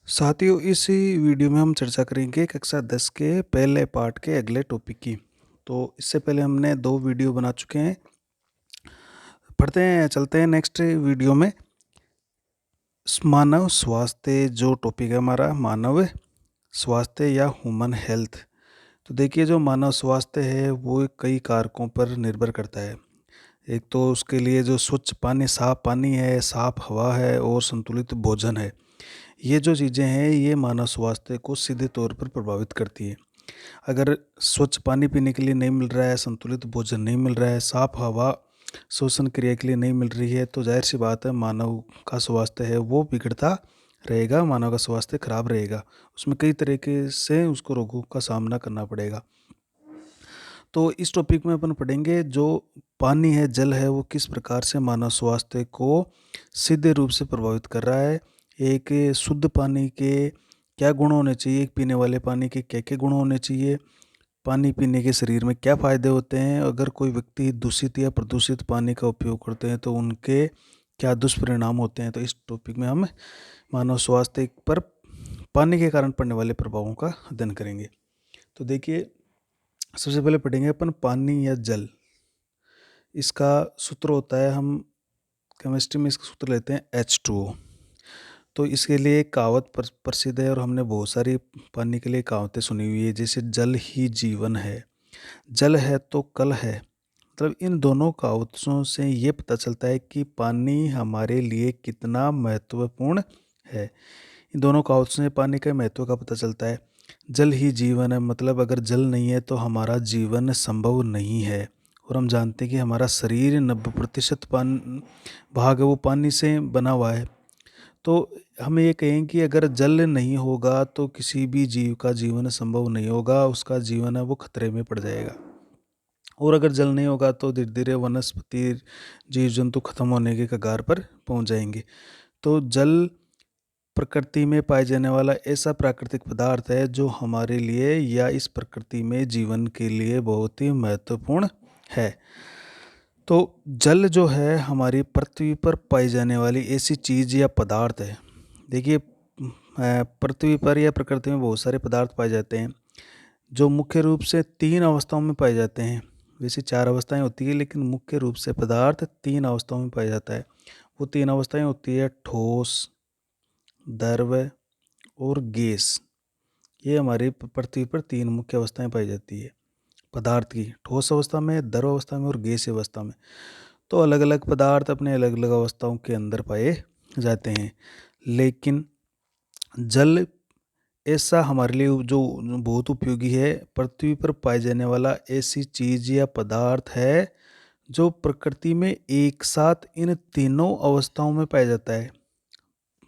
साथियों, इस वीडियो में हम चर्चा करेंगे कक्षा 10 के पहले पार्ट के अगले टॉपिक की। तो इससे पहले हमने 2 वीडियो बना चुके हैं। पढ़ते हैं, चलते हैं नेक्स्ट वीडियो में। मानव स्वास्थ्य जो टॉपिक है हमारा, मानव स्वास्थ्य या ह्यूमन हेल्थ। तो देखिए, जो मानव स्वास्थ्य है वो कई कारकों पर निर्भर करता है। एक तो उसके लिए जो स्वच्छ पानी, साफ पानी है, साफ हवा है और संतुलित भोजन है। ये जो चीज़ें हैं ये मानव स्वास्थ्य को सीधे तौर पर प्रभावित करती है। अगर स्वच्छ पानी पीने के लिए नहीं मिल रहा है, संतुलित भोजन नहीं मिल रहा है, साफ हवा श्वसन क्रिया के लिए नहीं मिल रही है, तो जाहिर सी बात है मानव का स्वास्थ्य है वो बिगड़ता रहेगा, मानव का स्वास्थ्य खराब रहेगा। उसमें कई तरीके से उसको रोगों का सामना करना पड़ेगा। तो इस टॉपिक में अपन पढ़ेंगे जो पानी है, जल है, वो किस प्रकार से मानव स्वास्थ्य को सीधे रूप से प्रभावित कर रहा है। एक शुद्ध पानी के क्या गुण होने चाहिए, एक पीने वाले पानी के क्या क्या गुण होने चाहिए, पानी पीने के शरीर में क्या फ़ायदे होते हैं, अगर कोई व्यक्ति दूषित या प्रदूषित पानी का उपयोग करते हैं तो उनके क्या दुष्परिणाम होते हैं। तो इस टॉपिक में हम मानव स्वास्थ्य पर पानी के कारण पड़ने वाले प्रभावों का अध्ययन करेंगे। तो देखिए, सबसे पहले पढ़ेंगे अपन पानी या जल। इसका सूत्र होता है, हम केमिस्ट्री में इसका सूत्र लेते हैं H2O। तो इसके लिए एक कहावत प्रसिद्ध है और हमने बहुत सारी पानी के लिए कहावतें सुनी हुई है, जैसे जल ही जीवन है, जल है तो कल है। मतलब इन दोनों कहावतों से ये पता चलता है कि पानी हमारे लिए कितना महत्वपूर्ण है। इन दोनों कहावतों से पानी के महत्व का पता चलता है। जल ही जीवन है, मतलब अगर जल नहीं है तो हमारा जीवन संभव नहीं है। और हम जानते हैं कि हमारा शरीर 90% भाग है वो पानी से बना हुआ है। तो हम ये कहें कि अगर जल नहीं होगा तो किसी भी जीव का जीवन संभव नहीं होगा, उसका जीवन है वो खतरे में पड़ जाएगा। और अगर जल नहीं होगा तो धीरे धीरे वनस्पति, जीव जंतु खत्म होने के कगार पर पहुंच जाएंगे। तो जल प्रकृति में पाए जाने वाला ऐसा प्राकृतिक पदार्थ है जो हमारे लिए या इस प्रकृति में जीवन के लिए बहुत ही महत्वपूर्ण है। तो जल जो है हमारी पृथ्वी पर पाई जाने वाली ऐसी चीज़ या पदार्थ है। देखिए, पृथ्वी पर या प्रकृति में बहुत सारे पदार्थ पाए जाते हैं जो मुख्य रूप से 3 अवस्थाओं में पाए जाते हैं। वैसे 4 अवस्थाएं होती है, लेकिन मुख्य रूप से पदार्थ 3 अवस्थाओं में पाया जाता है। वो 3 अवस्थाएं होती है ठोस, द्रव और गैस। ये हमारी पृथ्वी पर 3 मुख्य अवस्थाएं पाई जाती है पदार्थ की, ठोस अवस्था में, द्रव अवस्था में और गैस अवस्था में। तो अलग अलग पदार्थ अपने अलग अलग अवस्थाओं के अंदर पाए जाते हैं। लेकिन जल ऐसा हमारे लिए जो बहुत उपयोगी है, पृथ्वी पर पाए जाने वाला ऐसी चीज या पदार्थ है जो प्रकृति में एक साथ इन तीनों अवस्थाओं में पाया जाता है।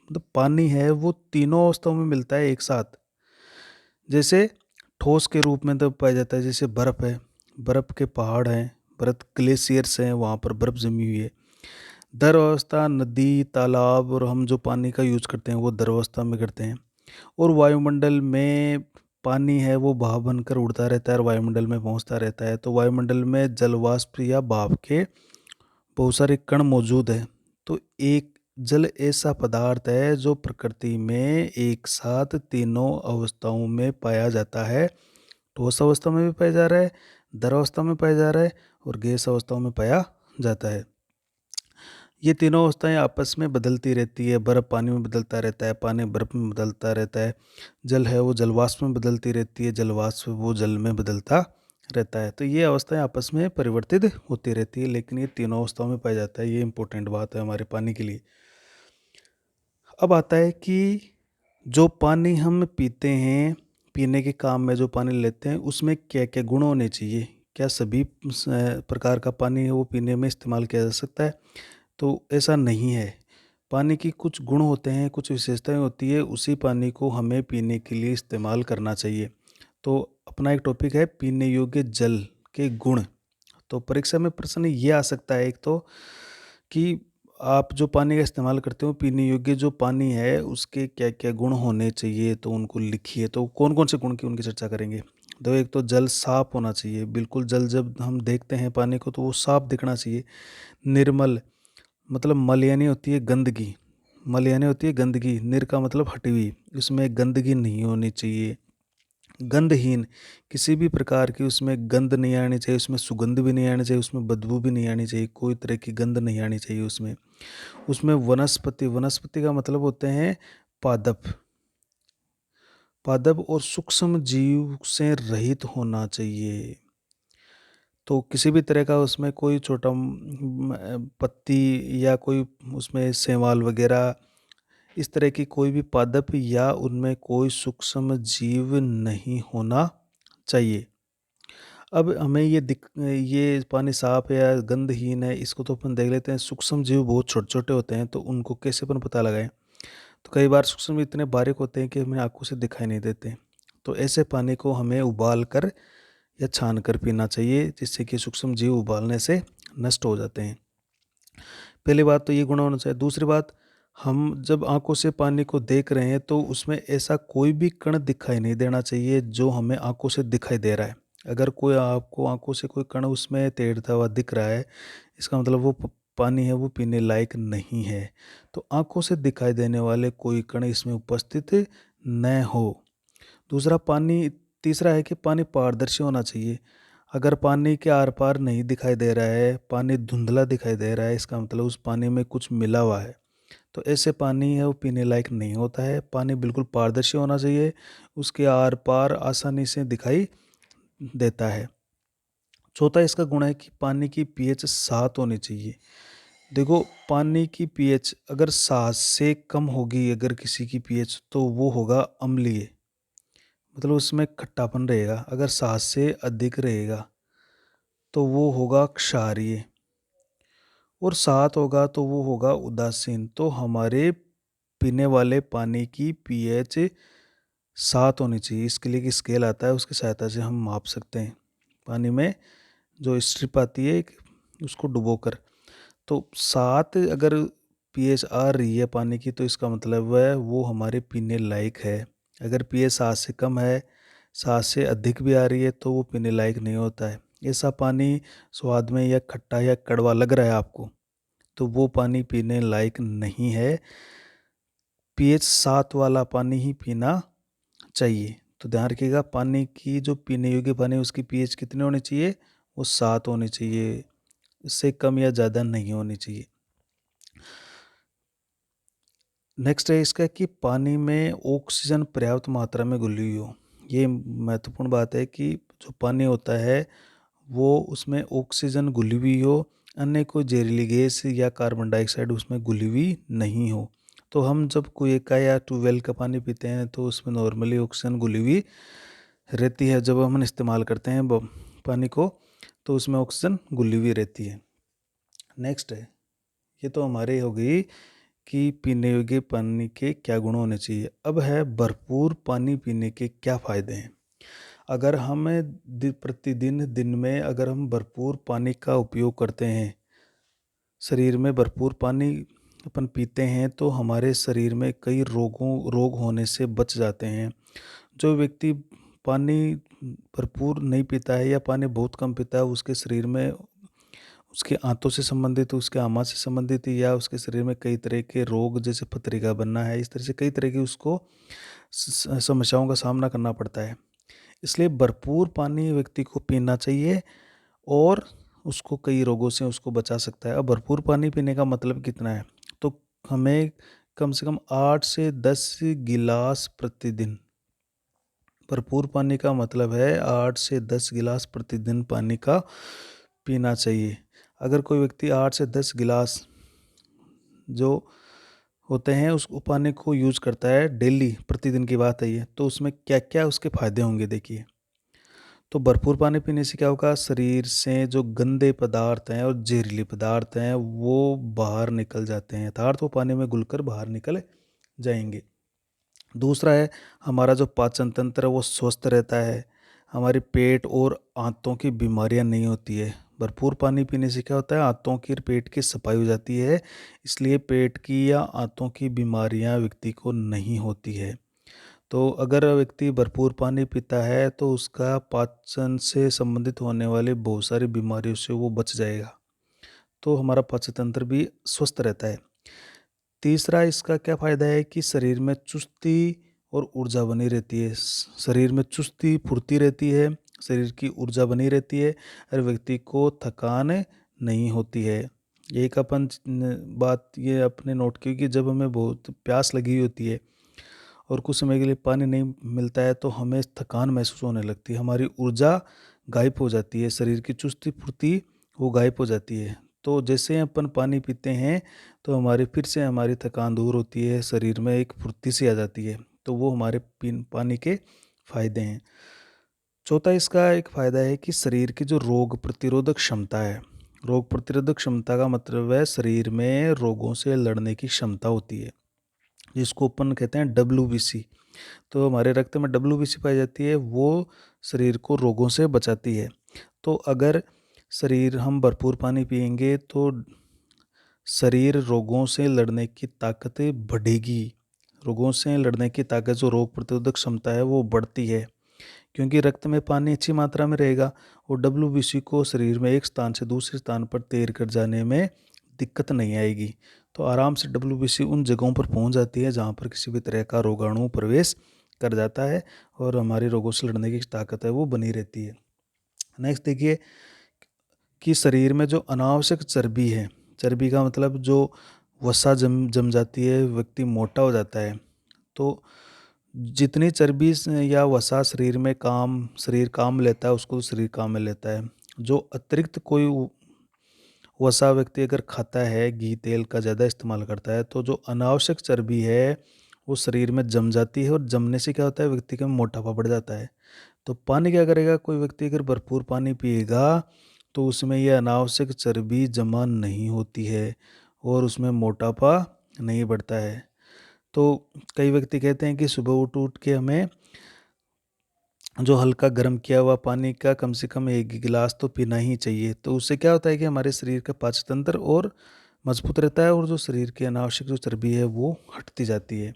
मतलब पानी है वो तीनों अवस्थाओं में मिलता है एक साथ। जैसे ठोस के रूप में तो पाया जाता है, जैसे बर्फ़ है, बर्फ़ के पहाड़ हैं, बर्फ़ ग्लेशियर्स हैं, वहाँ पर बर्फ़ जमी हुई है। द्रव अवस्था नदी, तालाब और हम जो पानी का यूज करते हैं वो द्रव अवस्था में करते हैं। और वायुमंडल में पानी है वो भाप बनकर उड़ता रहता है और वायुमंडल में पहुंचता रहता है। तो वायुमंडल में जल वाष्प या भाप के बहुत सारे कण मौजूद हैं। तो एक जल ऐसा पदार्थ है जो प्रकृति में एक साथ तीनों अवस्थाओं में पाया जाता है। ठोस अवस्था में भी पाया जा रहा है, द्रव अवस्था में पाया जा रहा है और गैस अवस्थाओं में पाया जाता है। ये तीनों अवस्थाएं आपस में बदलती रहती है। बर्फ़ पानी में बदलता रहता है, पानी बर्फ़ में बदलता रहता है, जल है वो जलवाष्प में बदलती रहती है, जलवाष्प वो जल में बदलता रहता है। तो ये अवस्थाएं आपस में परिवर्तित होती रहती है, लेकिन ये तीनों अवस्थाओं में पाया जाता है। ये इंपॉर्टेंट बात है हमारे पानी के लिए। अब आता है कि जो पानी हम पीते हैं, पीने के काम में जो पानी लेते हैं उसमें क्या क्या गुण होने चाहिए, क्या सभी प्रकार का पानी है वो पीने में इस्तेमाल किया जा सकता है? तो ऐसा नहीं है। पानी की कुछ गुण होते हैं, कुछ विशेषताएं होती है, उसी पानी को हमें पीने के लिए इस्तेमाल करना चाहिए। तो अपना एक टॉपिक है पीने योग्य जल के गुण। तो परीक्षा में प्रश्न ये आ सकता है एक तो, कि आप जो पानी का इस्तेमाल करते हो, पीने योग्य जो पानी है उसके क्या क्या गुण होने चाहिए, तो उनको लिखिए। तो कौन कौन से गुण की उनकी चर्चा करेंगे। तो एक तो जल साफ होना चाहिए, बिल्कुल जल जब हम देखते हैं पानी को तो वो साफ दिखना चाहिए। निर्मल, मतलब मल यानी होती है गंदगी, मल यानी होती है गंदगी, निर का मतलब हटी हुई, उसमें गंदगी नहीं होनी चाहिए। गंधहीन, किसी भी प्रकार की उसमें गंध नहीं आनी चाहिए, उसमें सुगंध भी नहीं आनी चाहिए, उसमें बदबू भी नहीं आनी चाहिए, कोई तरह की गंध नहीं आनी चाहिए उसमें। उसमें वनस्पति, वनस्पति का मतलब होते हैं पादप, पादप और सूक्ष्म जीव से रहित होना चाहिए। तो किसी भी तरह का उसमें कोई छोटा पत्ती या कोई उसमें शैवाल वगैरह इस तरह की कोई भी पादप या उनमें कोई सूक्ष्म जीव नहीं होना चाहिए। अब हमें ये पानी साफ है या गंधहीन है, इसको तो अपन देख लेते हैं। सूक्ष्म जीव बहुत छोटे छोटे होते हैं, तो उनको कैसे अपन पता लगाएं? तो कई बार सूक्ष्म जीव इतने बारीक होते हैं कि हमें आंखों से दिखाई नहीं देते। तो ऐसे पानी को हमें उबाल कर या छान कर पीना चाहिए, जिससे कि सूक्ष्म जीव उबालने से नष्ट हो जाते हैं। पहली बात तो ये गुण होना चाहिए। दूसरी बात, हम जब आंखों से पानी को देख रहे हैं तो उसमें ऐसा कोई भी कण दिखाई नहीं देना चाहिए जो हमें आंखों से दिखाई दे रहा है। अगर कोई आपको आंखों से कोई कण उसमें तैरता हुआ दिख रहा है, इसका मतलब वो पानी है वो पीने लायक नहीं है। तो आंखों से दिखाई देने वाले कोई कण इसमें उपस्थित न हो। दूसरा पानी तीसरा है कि पानी पारदर्शी होना चाहिए। अगर पानी के आर पार नहीं दिखाई दे रहा है, पानी धुंधला दिखाई दे रहा है, इसका मतलब उस पानी में कुछ मिला हुआ है। तो ऐसे पानी है वो पीने लायक नहीं होता है। पानी बिल्कुल पारदर्शी होना चाहिए, उसके आर पार आसानी से दिखाई देता है। चौथा इसका गुण है कि पानी की पीएच 7 होनी चाहिए। देखो, पानी की पीएच अगर 7 से कम होगी, अगर किसी की पीएच, तो वो होगा अम्लीय, मतलब उसमें खट्टापन रहेगा। अगर 7 से अधिक रहेगा तो वो होगा क्षारीय, और 7 होगा तो वो होगा उदासीन। तो हमारे पीने वाले पानी की पीएच 7 होनी चाहिए। इसके लिए एक स्केल आता है, उसकी सहायता से हम माप सकते हैं। पानी में जो स्ट्रिप आती है उसको डुबोकर, तो 7 अगर पीएच आ रही है पानी की, तो इसका मतलब है वो हमारे पीने लायक है। अगर पीएच 7 से कम है, 7 से अधिक भी आ रही है, तो वो पीने लायक नहीं होता है। ऐसा पानी स्वाद में या खट्टा या कड़वा लग रहा है आपको, तो वो पानी पीने लायक नहीं है। पीएच 7 वाला पानी ही पीना चाहिए। तो ध्यान रखिएगा, पानी की जो पीने योग्य पानी उसकी पीएच कितनी होनी चाहिए? वो 7 होनी चाहिए, इससे कम या ज़्यादा नहीं होनी चाहिए। नेक्स्ट है इसका कि पानी में ऑक्सीजन पर्याप्त मात्रा में घुली हुई हो। ये महत्वपूर्ण बात है कि जो पानी होता है वो उसमें ऑक्सीजन घुली हुई हो, अन्य कोई जहरीली गैस या कार्बन डाइऑक्साइड उसमें घुली हुई नहीं हो। तो हम जब कुएं का या ट्यूबवेल का पानी पीते हैं तो उसमें नॉर्मली ऑक्सीजन घुली हुई रहती है। जब हम इस्तेमाल करते हैं पानी को, तो उसमें ऑक्सीजन घुली हुई रहती है। नेक्स्ट है, ये तो हमारे हो गई कि पीने योग्य पानी के क्या गुण होने चाहिए। अब है भरपूर पानी पीने के क्या फ़ायदे हैं। अगर हमें प्रतिदिन दिन में अगर हम भरपूर पानी का उपयोग करते हैं, शरीर में भरपूर पानी अपन पीते हैं, तो हमारे शरीर में कई रोग होने से बच जाते हैं। जो व्यक्ति पानी भरपूर नहीं पीता है या पानी बहुत कम पीता है, उसके शरीर में उसके आंतों से संबंधित, उसके आमा से संबंधित या उसके शरीर में कई तरह के रोग जैसे पथरी का बनना है, इस तरह से कई तरह की उसको समस्याओं का सामना करना पड़ता है। इसलिए भरपूर पानी व्यक्ति को पीना चाहिए और उसको कई रोगों से उसको बचा सकता है। अब भरपूर पानी पीने का मतलब कितना है? तो हमें कम से कम 8 से 10 गिलास प्रतिदिन, भरपूर पानी का मतलब है 8 से 10 गिलास प्रतिदिन पानी का पीना चाहिए। अगर कोई व्यक्ति 8 से 10 गिलास जो होते हैं उस पानी को यूज करता है डेली, प्रतिदिन की बात है ये, तो उसमें क्या क्या उसके फायदे होंगे देखिए। तो भरपूर पानी पीने से क्या होगा? शरीर से जो गंदे पदार्थ हैं और जहरीले पदार्थ हैं वो बाहर निकल जाते हैं, अर्थात वो पानी में घुलकर बाहर निकल जाएंगे। दूसरा है, हमारा जो पाचन तंत्र है वो स्वस्थ रहता है, हमारे पेट और आंतों की बीमारियां नहीं होती है। भरपूर पानी पीने से क्या होता है? आंतों की पेट की सफाई हो जाती है, इसलिए पेट की या आंतों की बीमारियां व्यक्ति को नहीं होती है। तो अगर व्यक्ति भरपूर पानी पीता है तो उसका पाचन से संबंधित होने वाले बहुत सारी बीमारियों से वो बच जाएगा, तो हमारा पाचन तंत्र भी स्वस्थ रहता है। तीसरा इसका क्या फ़ायदा है कि शरीर में चुस्ती और ऊर्जा बनी रहती है। शरीर में चुस्ती फुर्ती रहती है, शरीर की ऊर्जा बनी रहती है और व्यक्ति को थकान नहीं होती है। एक अपन बात ये अपने नोट की कि जब हमें बहुत प्यास लगी होती है और कुछ समय के लिए पानी नहीं मिलता है तो हमें थकान महसूस होने लगती है, हमारी ऊर्जा गायब हो जाती है, शरीर की चुस्ती फुर्ती वो गायब हो जाती है। तो जैसे ही अपन पानी पीते हैं तो हमारी फिर से हमारी थकान दूर होती है, शरीर में एक फुर्ती सी आ जाती है। तो वो हमारे पानी के फायदे हैं। चौथा इसका एक फ़ायदा है कि शरीर की जो रोग प्रतिरोधक क्षमता है, रोग प्रतिरोधक क्षमता का मतलब है शरीर में रोगों से लड़ने की क्षमता होती है, जिसको अपन कहते हैं WBC। तो हमारे रक्त में WBC पाई जाती है, वो शरीर को रोगों से बचाती है। तो अगर शरीर हम भरपूर पानी पिएंगे तो शरीर रोगों से लड़ने की ताकत बढ़ेगी। रोगों से लड़ने की ताकत, जो रोग प्रतिरोधक क्षमता है वो बढ़ती है, क्योंकि रक्त में पानी अच्छी मात्रा में रहेगा और WBC को शरीर में एक स्थान से दूसरे स्थान पर तैर कर जाने में दिक्कत नहीं आएगी। तो आराम से WBC उन जगहों पर पहुंच जाती है जहां पर किसी भी तरह का रोगाणु प्रवेश कर जाता है और हमारी रोगों से लड़ने की ताकत है वो बनी रहती है। नेक्स्ट देखिए कि शरीर में जो अनावश्यक चर्बी है, चर्बी का मतलब जो वसा जम जम जाती है, व्यक्ति मोटा हो जाता है। तो जितनी चर्बी या वसा शरीर काम लेता है, उसको शरीर काम में लेता है। जो अतिरिक्त कोई वसा व्यक्ति अगर खाता है, घी तेल का ज़्यादा इस्तेमाल करता है, तो जो अनावश्यक चर्बी है वो शरीर में जम जाती है और जमने से क्या होता है, व्यक्ति का मोटापा बढ़ जाता है। तो पानी क्या करेगा, कोई व्यक्ति अगर भरपूर पानी पिएगा तो उसमें ये अनावश्यक चर्बी जमा नहीं होती है और उसमें मोटापा नहीं बढ़ता है। तो कई व्यक्ति कहते हैं कि सुबह उठ उठ के हमें जो हल्का गर्म किया हुआ पानी का कम से कम 1 गिलास तो पीना ही चाहिए। तो उससे क्या होता है कि हमारे शरीर का पाचन तंत्र और मजबूत रहता है और जो शरीर की अनावश्यक जो चर्बी है वो हटती जाती है।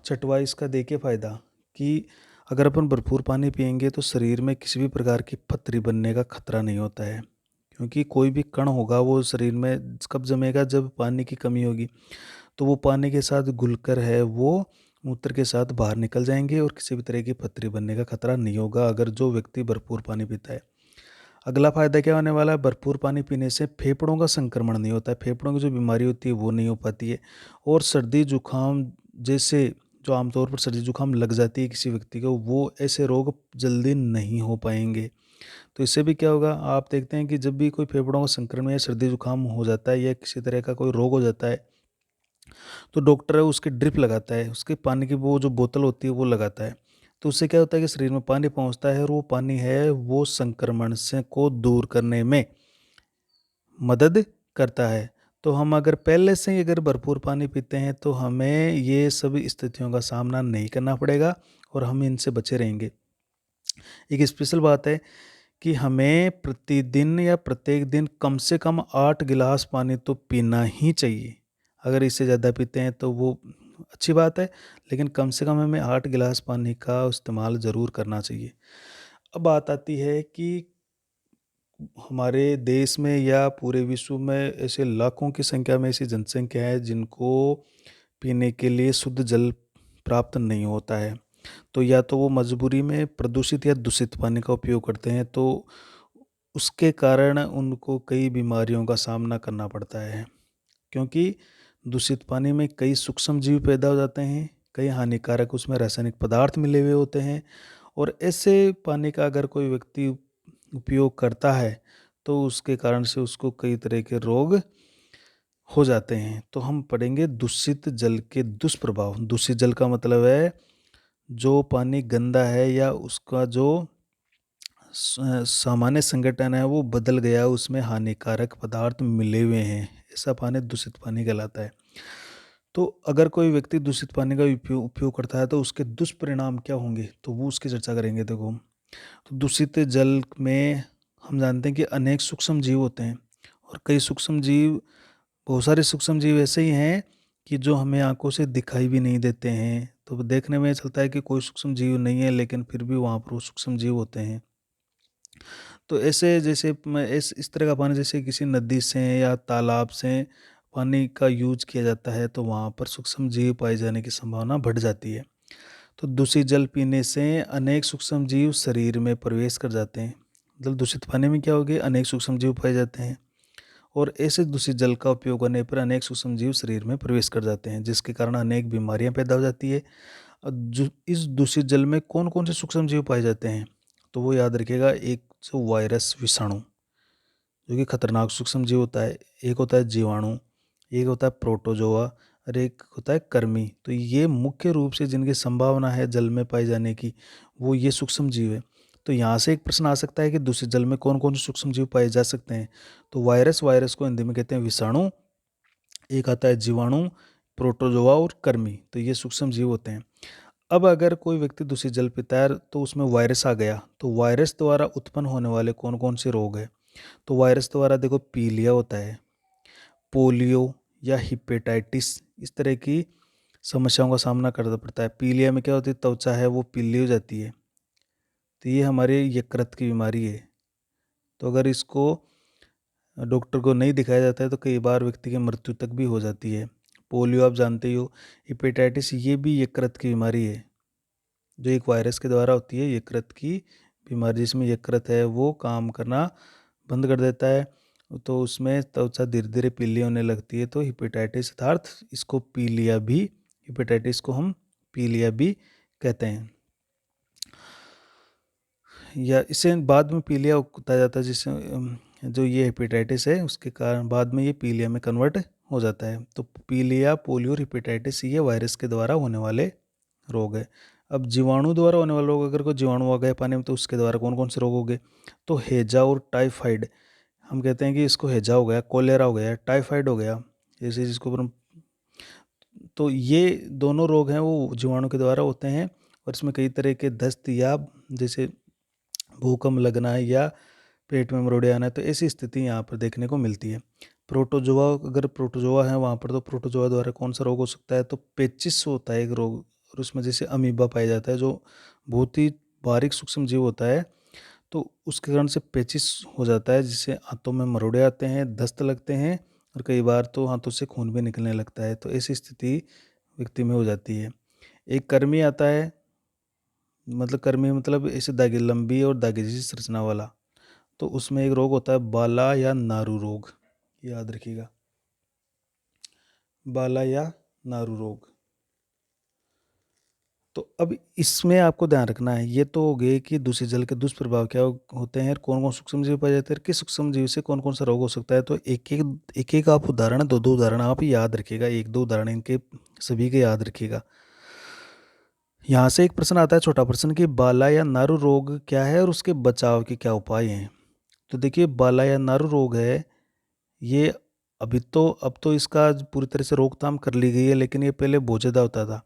छठवा इसका देखिए फ़ायदा कि अगर अपन भरपूर पानी पिएंगे तो शरीर में किसी भी प्रकार की पथरी बनने का खतरा नहीं होता है, क्योंकि कोई भी कण होगा वो शरीर में कब जमेगा, जब पानी की कमी होगी। तो वो पानी के साथ घुलकर है वो मूत्र के साथ बाहर निकल जाएंगे और किसी भी तरह की पथरी बनने का खतरा नहीं होगा अगर जो व्यक्ति भरपूर पानी पीता है। अगला फायदा क्या होने वाला है, भरपूर पानी पीने से फेफड़ों का संक्रमण नहीं होता है, फेफड़ों की जो बीमारी होती है वो नहीं हो पाती है। और सर्दी जुकाम जैसे जो आमतौर पर सर्दी जुकाम लग जाती है किसी व्यक्ति को, वो ऐसे रोग जल्दी नहीं हो पाएंगे। तो इससे भी क्या होगा, आप देखते हैं कि जब भी कोई फेफड़ों का संक्रमण या सर्दी जुकाम हो जाता है या किसी तरह का कोई रोग हो जाता है तो डॉक्टर है उसके ड्रिप लगाता है, उसके पानी की वो जो बोतल होती है वो लगाता है। तो उससे क्या होता है कि शरीर में पानी पहुंचता है और वो पानी है वो संक्रमण से को दूर करने में मदद करता है। तो हम अगर पहले से ही अगर भरपूर पानी पीते हैं तो हमें ये सभी स्थितियों का सामना नहीं करना पड़ेगा और हम इनसे बचे रहेंगे। एक स्पेशल बात है कि हमें प्रतिदिन या प्रत्येक दिन कम से कम 8 गिलास पानी तो पीना ही चाहिए। अगर इससे ज़्यादा पीते हैं तो वो अच्छी बात है, लेकिन कम से कम हमें 8 गिलास पानी का इस्तेमाल ज़रूर करना चाहिए। अब बात आती है कि हमारे देश में या पूरे विश्व में ऐसे लाखों की संख्या में ऐसी जनसंख्या है जिनको पीने के लिए शुद्ध जल प्राप्त नहीं होता है। तो या तो वो मजबूरी में प्रदूषित या दूषित पानी का उपयोग करते हैं, तो उसके कारण उनको कई बीमारियों का सामना करना पड़ता है, क्योंकि दूषित पानी में कई सूक्ष्म जीव पैदा हो जाते हैं, कई हानिकारक उसमें रासायनिक पदार्थ मिले हुए होते हैं। और ऐसे पानी का अगर कोई व्यक्ति उपयोग करता है तो उसके कारण से उसको कई तरह के रोग हो जाते हैं। तो हम पढ़ेंगे दूषित जल के दुष्प्रभाव। दूषित जल का मतलब है जो पानी गंदा है या उसका जो सामान्य संगठन है वो बदल गया, उसमें हानिकारक पदार्थ मिले हुए हैं, ऐसा पानी दूषित पानी कहलाता है। तो अगर कोई व्यक्ति दूषित पानी का उपयोग करता है तो उसके दुष्परिणाम क्या होंगे, तो वो उसकी चर्चा करेंगे। देखो, तो दूषित जल में हम जानते हैं कि अनेक सूक्ष्म जीव होते हैं और कई सूक्ष्म जीव, बहुत सारे सूक्ष्म जीव ऐसे ही हैं कि जो हमें आंखों से दिखाई भी नहीं देते हैं। तो देखने में चलता है कि कोई सूक्ष्म जीव नहीं है, लेकिन फिर भी वहाँ पर वो सूक्ष्म जीव होते हैं। तो ऐसे जैसे मैं इस तरह का पानी जैसे किसी नदी से या तालाब से पानी का यूज किया जाता है तो वहाँ पर सूक्ष्म जीव पाए जाने की संभावना बढ़ जाती है। तो दूषित जल पीने से अनेक सूक्ष्म जीव शरीर में प्रवेश कर जाते हैं। मतलब दूषित पानी में क्या होगी, अनेक सूक्ष्म जीव पाए जाते हैं और ऐसे दूषित जल का उपयोग करने पर अनेक सूक्ष्म जीव शरीर में प्रवेश कर जाते हैं, जिसके कारण अनेक बीमारियां पैदा हो जाती है। जो इस दूषित जल में कौन कौन से सूक्ष्म जीव पाए जाते हैं, तो वो याद रखिएगा। एक जो वायरस विषाणु जो कि खतरनाक सूक्ष्म जीव होता है, एक होता है जीवाणु, एक होता है प्रोटोजोआ और एक होता है कर्मी। तो ये मुख्य रूप से जिनकी संभावना है जल में पाए जाने की, वो ये सूक्ष्म जीव है। तो यहाँ से एक प्रश्न आ सकता है कि दूषित जल में कौन कौन से सूक्ष्म जीव पाए जा सकते हैं। तो वायरस को हिंदी में कहते हैं विषाणु, एक आता है जीवाणु, प्रोटोजोआ और कर्मी। तो ये सूक्ष्म जीव होते हैं। अब अगर कोई व्यक्ति दूषित जल पीता है तो उसमें वायरस आ गया, तो वायरस द्वारा उत्पन्न होने वाले कौन कौन से रोग हैं। तो वायरस द्वारा देखो पीलिया होता है, पोलियो या हिपेटाइटिस, इस तरह की समस्याओं का सामना करना पड़ता है। पीलिया में क्या होती है, त्वचा है वो पीली हो जाती है। तो ये हमारे यकृत की बीमारी है। तो अगर इसको डॉक्टर को नहीं दिखाया जाता है तो कई बार व्यक्ति की मृत्यु तक भी हो जाती है। पोलियो आप जानते ही हो। हिपेटाइटिस ये भी यकृत की बीमारी है, जो एक वायरस के द्वारा होती है, यकृत की बीमारी, जिसमें यकृत है वो काम करना बंद कर देता है। तो उसमें त्वचा धीरे धीरे पीली होने लगती है। तो हिपेटाइटिस अर्थात इसको पीलिया भी, हिपेटाइटिस को हम पीलिया भी कहते हैं, या इसे बाद में पीलिया बताया जाता है, जिससे जो ये हेपेटाइटिस है उसके कारण बाद में ये पीलिया में कन्वर्ट हो जाता है। तो पीलिया, पोलियो और हेपेटाइटिस ये वायरस के द्वारा होने वाले रोग है। अब जीवाणु द्वारा होने वाले रोग, अगर कोई जीवाणु आ गए पानी में तो उसके द्वारा कौन कौन से रोग हो गए। तो हैजा और टाइफाइड, हम कहते हैं कि इसको हैजा हो गया, कोलेरा हो गया, टाइफाइड हो गया, जैसे जिसको तो ये दोनों रोग हैं वो जीवाणु के द्वारा होते हैं। और इसमें कई तरह के दस्त या जैसे भूकंप लगना है या पेट में मरोड़े आना है, तो ऐसी स्थिति यहाँ पर देखने को मिलती है। प्रोटोजोआ, अगर प्रोटोजोआ है वहाँ पर, तो प्रोटोजोआ द्वारा कौन सा रोग हो सकता है। तो पेचिस होता है एक रोग, और उसमें जैसे अमीबा पाया जाता है जो बहुत ही बारीक सूक्ष्म जीव होता है। तो उसके कारण से पेचिस हो जाता है, जिससे हाथों में मरोड़े आते हैं, दस्त लगते हैं और कई बार तो हाथों से खून भी निकलने लगता है। तो ऐसी स्थिति व्यक्ति में हो जाती है। एक कर्मी आता है, मतलब कर्मी मतलब ऐसे दागी, लंबी और दागी जैसी संरचना वाला। तो उसमें एक रोग होता है बाला या नारू रोग, याद रखिएगा, बाला या नारू रोग। तो अब इसमें आपको ध्यान रखना है, ये तो हो गए कि दूषित जल के दुष्प्रभाव क्या होते हैं, कौन कौन सूक्ष्म जीव पाए जाते हैं, किस सूक्ष्म जीव से कौन कौन सा रोग हो सकता है। तो एक एक आप उदाहरण, दो दो उदाहरण आप याद रखिएगा, एक दो उदाहरण इनके सभी के याद रखिएगा। यहाँ से एक प्रश्न आता है, छोटा प्रश्न, कि बाला या नारू रोग क्या है और उसके बचाव के क्या उपाय हैं। तो देखिए, बाला या नारू रोग है ये, अब तो इसका पूरी तरह से रोकथाम कर ली गई है, लेकिन ये पहले बहुत ज़्यादा होता था।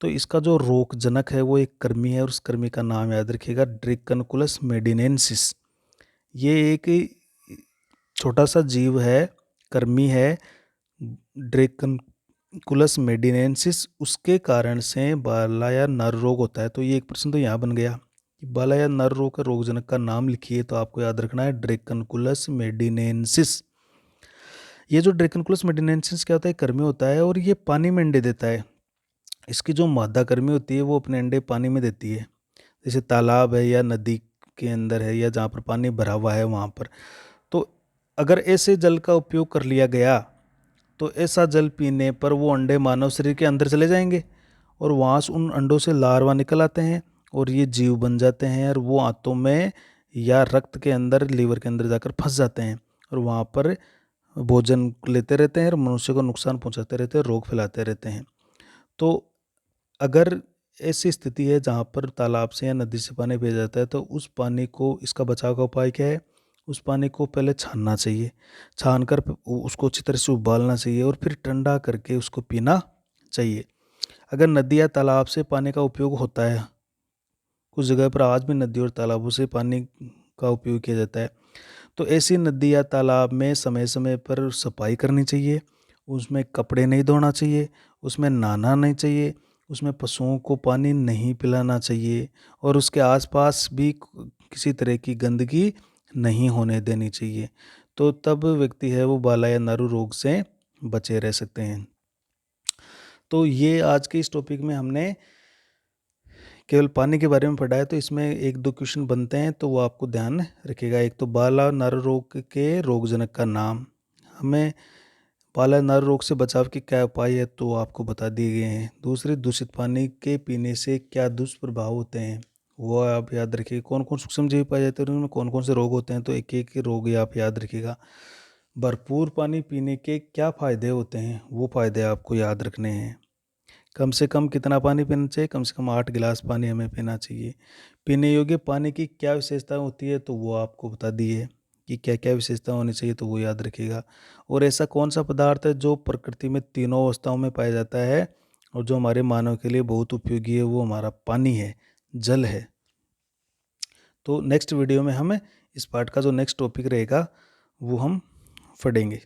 तो इसका जो रोगजनक है वो एक कृमि है, और उस कृमि का नाम याद रखिएगा, ड्रैकनकुलस मेडिनेंसिस। ये एक छोटा सा जीव है, कृमि है, ड्रैकनकुलस मेडिनेंसिस, उसके कारण से बाला या नर रोग होता है। तो ये एक प्रश्न तो यहाँ बन गया कि बाला या नर रोग का रोगजनक का नाम लिखिए, तो आपको याद रखना है ड्रैकनकुलस मेडिनेंसिस। ये जो ड्रैकनकुलस मेडिनेंसिस क्या होता है, कृमि होता है और ये पानी में अंडे देता है। इसकी जो मादा कृमि होती है वो अपने अंडे पानी में देती है, जैसे तालाब है या नदी के अंदर है या जहाँ पर पानी भरा हुआ है वहाँ पर। तो अगर ऐसे जल का उपयोग कर लिया गया तो ऐसा जल पीने पर वो अंडे मानव शरीर के अंदर चले जाएंगे और वहाँ से उन अंडों से लार्वा निकल आते हैं और ये जीव बन जाते हैं, और वो आंतों में या रक्त के अंदर, लीवर के अंदर जाकर फंस जाते हैं और वहाँ पर भोजन लेते रहते हैं और मनुष्य को नुकसान पहुँचाते रहते हैं, रोग फैलाते रहते हैं। तो अगर ऐसी स्थिति है जहाँ पर तालाब से या नदी से पानी पिया जाता है, तो उस पानी को, इसका बचाव का उपाय क्या है, उस पानी को पहले छानना चाहिए, छान कर उसको अच्छी तरह से उबालना चाहिए और फिर ठंडा करके उसको पीना चाहिए। अगर नदी या तालाब से पानी का उपयोग होता है, कुछ जगह पर आज भी नदी और तालाबों से पानी का उपयोग किया जाता है, तो ऐसी नदी या तालाब में समय समय पर सफाई करनी चाहिए, उसमें कपड़े नहीं धोना चाहिए, उसमें नहाना नहीं चाहिए, उसमें पशुओं को पानी नहीं पिलाना चाहिए और उसके आसपास भी किसी तरह की गंदगी नहीं होने देनी चाहिए। तो तब व्यक्ति है वो बाला या नारू रोग से बचे रह सकते हैं। तो ये आज के इस टॉपिक में हमने केवल पानी के बारे में पढ़ा है, तो इसमें एक दो क्वेश्चन बनते हैं, तो वो आपको ध्यान रखिएगा। एक तो बाला नर रोग के रोगजनक का नाम, हमें बाला नर रोग से बचाव के क्या उपाय है तो आपको बता दिए गए हैं। दूसरे, दूषित पानी के पीने से क्या दुष्प्रभाव होते हैं वो आप याद रखिए। कौन कौन सूक्ष्म जीव पाए जाते हैं, उनमें कौन कौन से रोग होते हैं, तो एक एक रोग ये आप याद रखिएगा। भरपूर पानी पीने के क्या फ़ायदे होते हैं, वो फ़ायदे आपको याद रखने हैं। कम से कम कितना पानी पीना चाहिए, कम से कम 8 गिलास पानी हमें पीना चाहिए। पीने योग्य पानी की क्या विशेषता होती है तो वो आपको बता दिए कि क्या क्या विशेषता होनी चाहिए, तो वो याद रखिएगा। और ऐसा कौन सा पदार्थ है जो प्रकृति में तीनों अवस्थाओं में पाया जाता है और जो हमारे मानव के लिए बहुत उपयोगी है, वो हमारा पानी है, जल है। तो नेक्स्ट वीडियो में हम इस पार्ट का जो नेक्स्ट टॉपिक रहेगा वो हम पढ़ेंगे।